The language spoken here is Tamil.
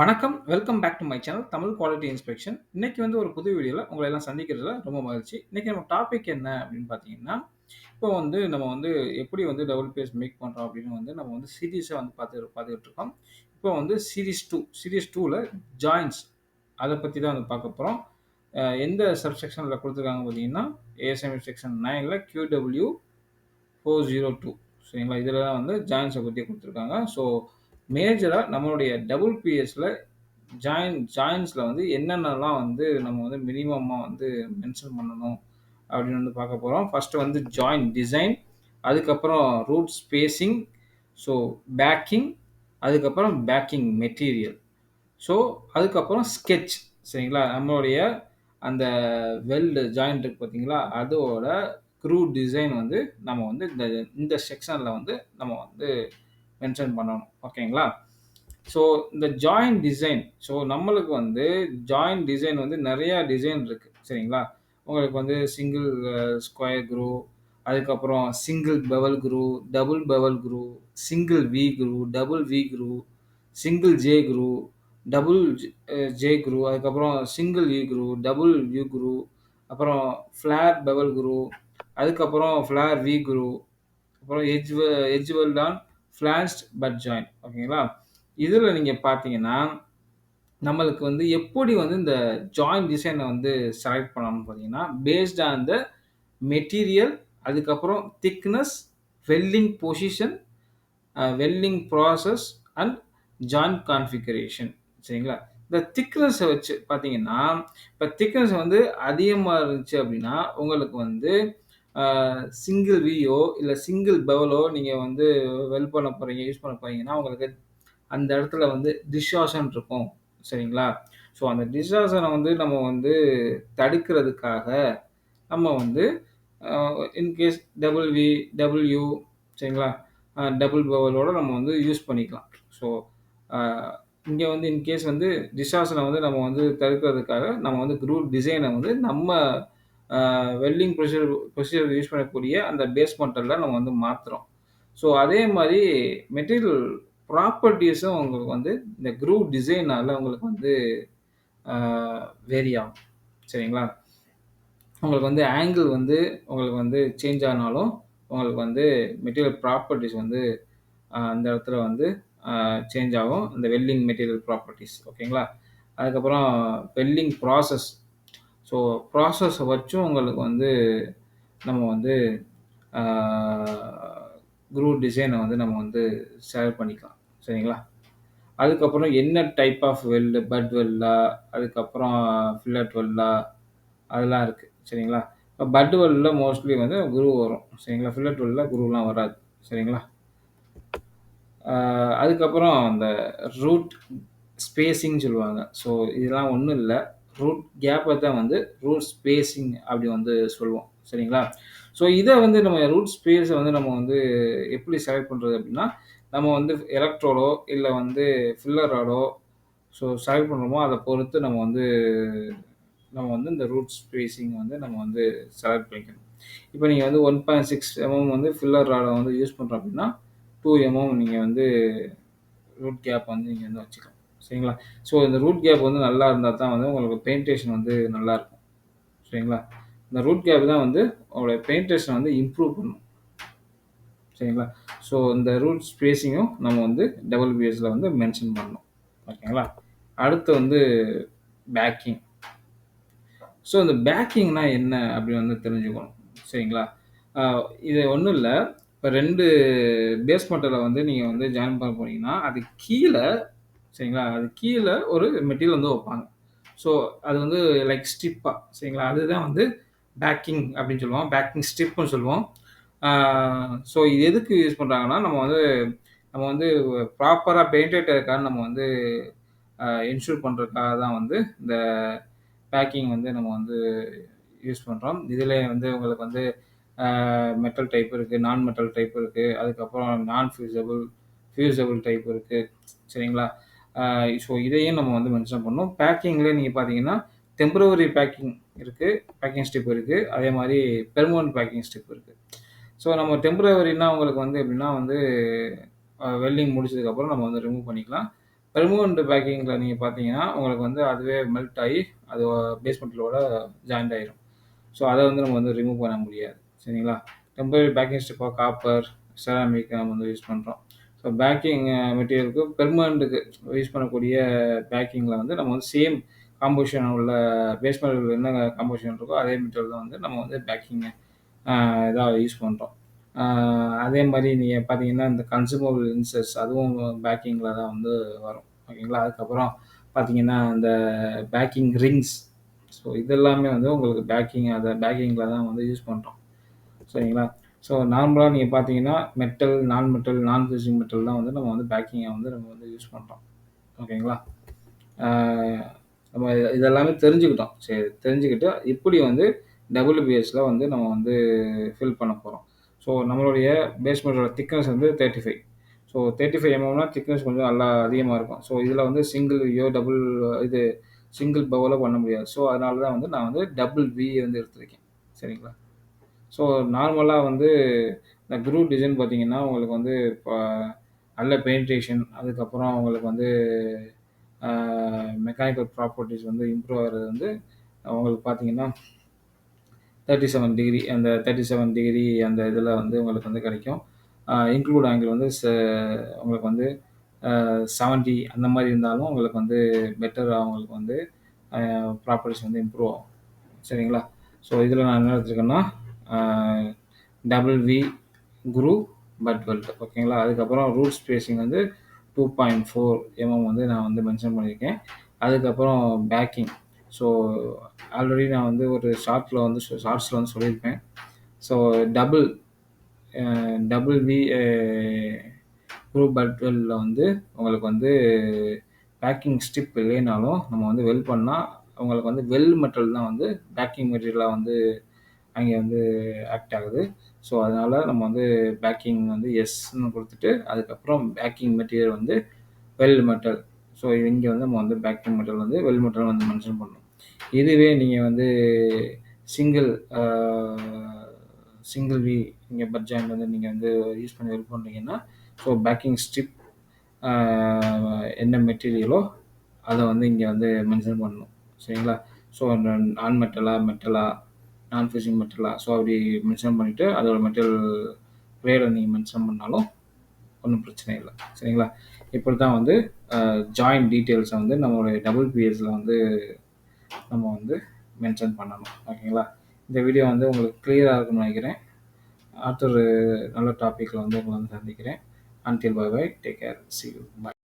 வணக்கம். Welcome back to my channel Tamil quality inspection. இன்னைக்கு வந்து ஒரு புது வீடியோல உங்கள எல்லாம் சந்திக்கிறதுல ரொம்ப மகிழ்ச்சி. இன்னைக்கு நம்ம டாபிக் என்ன அப்படின்னு பார்த்தீங்கன்னா, இப்போ வந்து நம்ம வந்து எப்படி வந்து டபுள் பேஸ் மேக் பண்றோம் அப்படின்னு வந்து நம்ம வந்து சீரிஸா வந்து பார்த்துக்கிட்டு இருக்கோம். இப்போ வந்து சீரிஸ் 2ல ஜாயின்ட்ஸ் அத பத்தி தான் வந்து பார்க்க போறோம். எந்த சப்செக்ஷன்ல குடுத்துருக்காங்க பார்த்தீங்கன்னா, ஏஎஸ்எம் செக்ஷன் 9ல QW 402 சரிங்களா? இதில தான் வந்து ஜாயின்ட்ஸ பத்தி குடுத்துருக்காங்க. ஸோ மேஜரா நம்மளுடைய டபுள் பிஎஸ்ல ஜாயின்ட்ஸ்ல வந்து என்னென்னலாம் வந்து நம்ம வந்து மினிமமா வந்து மென்ஷன் பண்ணணும் அப்படின்னு வந்து பார்க்க போறோம். ஃபர்ஸ்ட் வந்து ஜாயிண்ட் டிசைன், அதுக்கப்புறம் ரூட் ஸ்பேசிங், ஸோ பேக்கிங், அதுக்கப்புறம் பேக்கிங் மெட்டீரியல். ஸோ அதுக்கப்புறம் ஸ்கெட்ச் சரிங்களா? நம்மளுடைய அந்த வெல்டு ஜாயிண்ட் இருக்கு பார்த்தீங்களா? அதோட க்ரூ டிசைன் வந்து நம்ம வந்து இந்த இந்த செக்ஷன்ல வந்து நம்ம வந்து மென்ஷன் பண்ணணும். ஓகேங்களா? ஸோ இந்த ஜாயிண்ட் டிசைன் நம்மளுக்கு வந்து ஜாயிண்ட் டிசைன் வந்து நெறையா டிசைன் இருக்கு. சரிங்களா? உங்களுக்கு வந்து சிங்கிள் ஸ்கொயர் க்ரூ, அதுக்கப்புறம் single bevel groove, double bevel groove, single V groove, double V groove, single J groove, double J groove, அதுக்கப்புறம் single V groove, double V groove, அப்புறம் ஃப்ளேர் பெவல் க்ரூ, அதுக்கப்புறம் ஃப்ளேர் வி க்ரூ, அப்புறம் edge weld on flanged butt joint. ஓகேங்களா? இதுல நீங்க பார்த்தீங்கன்னா, நம்மளுக்கு வந்து எப்படி வந்து இந்த ஜாயிண்ட் டிசைன வந்து செலக்ட் பண்ணணும்னு பார்த்தீங்கன்னா, பேஸ்ட் ஆன் த மெட்டீரியல், அதுக்கப்புறம் thickness, welding position, welding process and joint configuration சரிங்களா? இந்த திக்னஸ வச்சு பார்த்தீங்கன்னா, இப்ப திக்னஸ் வந்து அதிகமா இருந்துச்சு அப்படின்னா, உங்களுக்கு வந்து சிங்கிள் வியோ இல்ல சிங்கிள் பெவலோ நீங்க வந்து வெல்ட் பண்ண போறீங்க, யூஸ் பண்ண போறீங்கன்னா, உங்களுக்கு அந்த இடத்துல வந்து டிஸ்டார்ஷன் இருக்கும். சரிங்களா? ஸோ அந்த டிஸ்டார்ஷன வந்து நம்ம வந்து தடுக்கிறதுக்காக, நம்ம வந்து அ in case double V, double U சரிங்களா? டபுள் பவலோட நம்ம வந்து யூஸ் பண்ணிக்கலாம். ஸோ அ இங்க வந்து இன்கேஸ் வந்து டிஸ்டார்ஷன வந்து நம்ம வந்து தடுக்கிறதுக்காக, நம்ம வந்து குரூப் டிசைன வந்து நம்ம வெல்டிங் ப்ரொசீஜர் யூஸ் பண்ணக்கூடிய அந்த பேஸ் மெட்டல்ல நம்ம வந்து மாத்துறோம். ஸோ அதே மாரி மெட்டீரியல் ப்ராப்பர்ட்டீஸும் உங்களுக்கு வந்து இந்த குரூவ் டிசைனால உங்களுக்கு வந்து ஆ வேரி ஆகும். சரிங்களா? உங்களுக்கு வந்து ஆங்கிள் வந்து உங்களுக்கு வந்து சேஞ்ச் ஆனாலும், உங்களுக்கு வந்து மெட்டீரியல் ப்ராப்பர்ட்டீஸ் வந்து அந்த இடத்துல வந்து சேஞ்ச் ஆகும். இந்த வெல்டிங் மெட்டீரியல் ப்ராப்பர்ட்டீஸ் ஓகேங்களா? அதுக்கப்புறம் வெல்டிங் ப்ராசஸ். ஸோ ப்ராசஸ வச்சும் உங்களுக்கு வந்து நம்ம வந்து ஆ குரூவ் டிசைன வந்து நம்ம வந்து செலக்ட் பண்ணிக்கலாம். சரிங்களா? அதுக்கப்புறம் என்ன டைப் ஆஃப் வெல்டு, பட் வெல்டா, அதுக்கப்புறம் ஃபில்லட் வெல்டா அதெல்லாம் இருக்கு. சரிங்களா? இப்ப பட் வெல்ட்ல மோஸ்ட்லி வந்து குரூவ் வரும். சரிங்களா? ஃபில்லட் வெல்ட்ல குரூவ்லாம் வராது. சரிங்களா? ஆ அதுக்கப்புறம் அந்த ரூட் ஸ்பேசிங்ன்னு சொல்லுவாங்க. ஸோ இதெல்லாம் ஒண்ணும் இல்ல. ரூட் கேப்ப தான் வந்து ரூட் ஸ்பேசிங் அப்படி வந்து சொல்லுவோம். சரிங்களா? ஸோ இத வந்து நம்ம ரூட் ஸ்பேஸ வந்து நம்ம வந்து எப்படி செலக்ட் பண்றது அப்படின்னா, நம்ம வந்து எலக்ட்ரோடோ இல்ல வந்து ஃபில்லர் ராடோ செலக்ட் பண்றோமோ அத பொறுத்து நம்ம வந்து இந்த ரூட் ஸ்பேசிங் வந்து நம்ம வந்து செலக்ட் பண்ணிக்கணும். இப்ப நீங்க வந்து 1.6 வந்து ஃபில்லர் ராட வந்து யூஸ் பண்றோம் அப்படின்னா, 2 நீங்க வந்து ரூட் கேப் வந்து நீங்க வந்து வச்சுக்கலாம். சரிங்களா? ஸோ இந்த ரூட் கேப் வந்து நல்லா இருந்தா தான் வந்து உங்களுக்கு பெயின்டேஷன் வந்து நல்லாருக்கும். சரிங்களா? இந்த ரூட் கேப் தான் வந்து உங்களுடைய பெயின்டேஷன வந்து இம்ப்ரூவ் பண்ணும். சரிங்களா? ஸோ இந்த ரூட் ஸ்பேசிங்கும் நம்ம வந்து டபிள்யூபிஎஸ்ல வந்து மென்ஷன் பண்ணணும். ஓகேங்களா? அடுத்து வந்து பேக்கிங். ஸோ இந்த பேக்கிங்னா என்ன அப்படின்னு வந்து தெரிஞ்சுக்கணும். சரிங்களா? அ இது ஒண்ணும் இல்ல. இப்ப 2 பேஸ் மெட்டல வந்து நீங்க வந்து ஜாயின் பண்ண போறீங்கன்னா, அது கீழ சரிங்களா? அது கீழ ஒரு மெட்டீரியல் வந்து வப்பாங்க. ஸோ அது வந்து லைக் ஸ்ட்ரிப்பா சரிங்களா? அதுதான் வந்து பேக்கிங் அப்படின்னு சொல்லுவோம். பேக்கிங் ஸ்ட்ரிப்ன்னு சொல்லுவோம். ஆ இது எதுக்கு யூஸ் பண்றாங்கன்னா, நம்ம வந்து ப்ராப்பரா பெயிண்டட் இருக்கான்னு நம்ம வந்து என்ஷூர் பண்றதுக்காக தான் வந்து இந்த பேக்கிங் வந்து நம்ம வந்து யூஸ் பண்றோம். இதிலே வந்து உங்களுக்கு வந்து மெட்டல் டைப் இருக்கு, நான் மெட்டல் டைப் இருக்கு. அதுக்கப்புறம் நான் ஃபியூசபிள், ஃபியூசபிள் டைப் இருக்கு. சரிங்களா? அ இதையும் நம்ம வந்து மென்ஷன் பண்ணணும். பேக்கிங்ல நீங்க பார்த்தீங்கன்னா, டெம்பரவரி பேக்கிங் இருக்கு, பேக்கிங் ஸ்ட்ரிப் இருக்கு. அதே மாரி பெர்மனன்ட் பேக்கிங் ஸ்ட்ரிப் இருக்கு. நம்ம டெம்பரவரினா உங்களுக்கு வந்து எப்படின்னா வந்து வெல்டிங் முடிச்சதுக்கப்புறம் நம்ம வந்து ரிமூவ் பண்ணிக்கலாம். பெர்மனன்ட் பேக்கிங்கில நீங்க பார்த்தீங்கன்னா, உங்களுக்கு வந்து அதுவே மெல்ட் ஆயி, அது பேஸ் மெட்டலோட ஜாயிண்ட் ஆயிரும். ஸோ, அத வந்து நம்ம வந்து ரிமூவ் பண்ண முடியாது. சரிங்களா? டெம்பரரி பேக்கிங் ஸ்ட்ரிப்பா காப்பர், செராமிக் நம்ம வந்து யூஸ் பண்றோம். ஸோ, பேக்கிங் மெட்டீரியலுக்கு பெர்மனன்ட்‌க்கு யூஸ் பண்ணக்கூடிய பேக்கிங்கில வந்து நம்ம வந்து சேம் காம்போசிஷன் உள்ள பேஸ் மெட்டல் என்ன காம்போசிஷன் இருக்கோ, அதே மெட்டீரியல் தான் வந்து நம்ம வந்து பேக்கிங் அ இதா யூஸ் பண்றோம். அ அதே மாரி நீங்க பார்த்தீங்கன்னா, இந்த கன்சூமபிள் இன்சர்ட்ஸ் அதுவும் பேக்கிங்கில தான் வந்து வரும். ஓகேங்களா? அதுக்கப்புறம் பார்த்தீங்கன்னா, இந்த பேக்கிங் ரிங்ஸ். ஸோ, இதெல்லாமே வந்து உங்களுக்கு பேக்கிங்கில தான் வந்து யூஸ் பண்றோம். சரிங்களா? ஸோ, நார்மலா நீங்க பார்த்தீங்கன்னா, மெட்டல், நான் மெட்டல், நான் ஃபியூசிங் மெட்டல் தான் வந்து நம்ம வந்து பேக்கிங்கா வந்து நம்ம வந்து யூஸ் பண்றோம். ஓகேங்களா? ஆ நம்ம இதெல்லாமே தெரிஞ்சுக்கிட்டோம். சரி தெரிஞ்சுக்கிட்டு, எப்படி வந்து WBSல வந்து நம்ம வந்து ஃபில் பண்ண போறோம். ஸோ, நம்மளுடைய பேஸ் மெட்டலோட திக்னெஸ் வந்து 35. ஸோ, 35 எம்எம்னா திக்னெஸ் கொஞ்சம் நல்லா அதிகமா இருக்கும். ஸோ, இதில வந்து சிங்கிள் வியோ, இது சிங்கிள் பவுலோ பண்ண முடியாது. ஸோ, அதனால தான் வந்து நான் வந்து டபுள் வி வந்து எடுத்திருக்கேன். சரிங்களா? ஸோ, நார்மலா வந்து இந்த குரூப் டிசைன் பார்த்தீங்கன்னா, உங்களுக்கு வந்து இப்ப நல்ல பெயின்டேஷன் அதுக்கப்புறம் உங்களுக்கு வந்து ஆ மெக்கானிக்கல் ப்ராப்பர்ட்டீஸ் வந்து இம்ப்ரூவ் ஆகுறது வந்து உங்களுக்கு பார்த்தீங்கன்னா, 37 டிகிரி அந்த 37 டிகிரி அந்த இதில வந்து உங்களுக்கு வந்து கிடைக்கும். இன்க்ளூட் ஆங்கிள் வந்து உங்களுக்கு வந்து 70 அந்த மாரி இருந்தாலும் உங்களுக்கு வந்து பெட்டரா உங்களுக்கு வந்து ப்ராப்பர்ட்டீஸ் வந்து இம்ப்ரூவ் ஆகும். சரிங்களா? ஸோ, இதில நான் என்ன எடுத்துருக்கேன்னா, ஆ double V groove butt weld ஓகேங்களா? அதுக்கப்புறம் ரூட் ஸ்பேசிங் வந்து 2.4 வந்து நான் வந்து மென்ஷன் பண்ணியிருக்கேன். அதுக்கப்புறம் பேக்கிங். ஸோ, ஆல்ரெடி நான் வந்து ஒரு ஷார்ட்ஸ்ல வந்து சொல்லியிருப்பேன். So, double double V groove butt வெல்ட்ல வந்து உங்களுக்கு வந்து பேக்கிங் ஸ்ட்ரிப் இல்லைனாலும் நம்ம வந்து வெல்ட் பண்ணா, உங்களுக்கு வந்து வெல் மெட்டல் தான் வந்து பேக்கிங் மெட்டீரியலா வந்து அங்கே வந்து ஆக்ட் ஆகுது. ஸோ, அதனால நம்ம வந்து பேக்கிங் வந்து எஸ்ன்னு குடுத்துட்டு, அதுக்கப்புறம் பேக்கிங் மெட்டீரியல் வந்து வெல் மெட்டல். ஸோ, இங்க வந்து நம்ம வந்து பேக்கிங் மெட்டீரியல் வந்து வெல் மெட்டல் வந்து மென்ஷன் பண்ணணும். இதுவே நீங்க வந்து சிங்கிள் ஆ சிங்கிள் வி நீங்க பட் ஜாயிண்ட் வந்து நீங்க வந்து யூஸ் பண்ணி வெல்ட் பண்றீங்கன்னா, ஸோ பேக்கிங் ஸ்ட்ரிப் ஆ என்ன மெட்டீரியலோ அத வந்து இங்க வந்து மென்ஷன் பண்ணணும். சரிங்களா? ஸோ, நான் மெட்டலா, மெட்டலா, நான் ஃபியூசிங் மெட்டலா, ஸோ அப்படி மென்ஷன் பண்ணிட்டு, அதோட மெட்டல் கிரேட நீங்க மென்ஷன் பண்ணாலும் ஒண்ணும் பிரச்சனை இல்ல. சரிங்களா? இப்படித்தான் வந்து ஜாயிண்ட் டீட்டெயில்ஸ வந்து நம்மளுடைய WPSல வந்து நம்ம வந்து மென்ஷன் பண்ணணும். ஓகேங்களா? இந்த வீடியோ வந்து உங்களுக்கு கிளியரா இருக்கும்னு நெனைக்கிறேன். அடுத்த ஒரு நல்ல டாபிக்ல வந்து உங்கள வந்து சந்திக்கிறேன். Until bye bye. Take care. See you. By.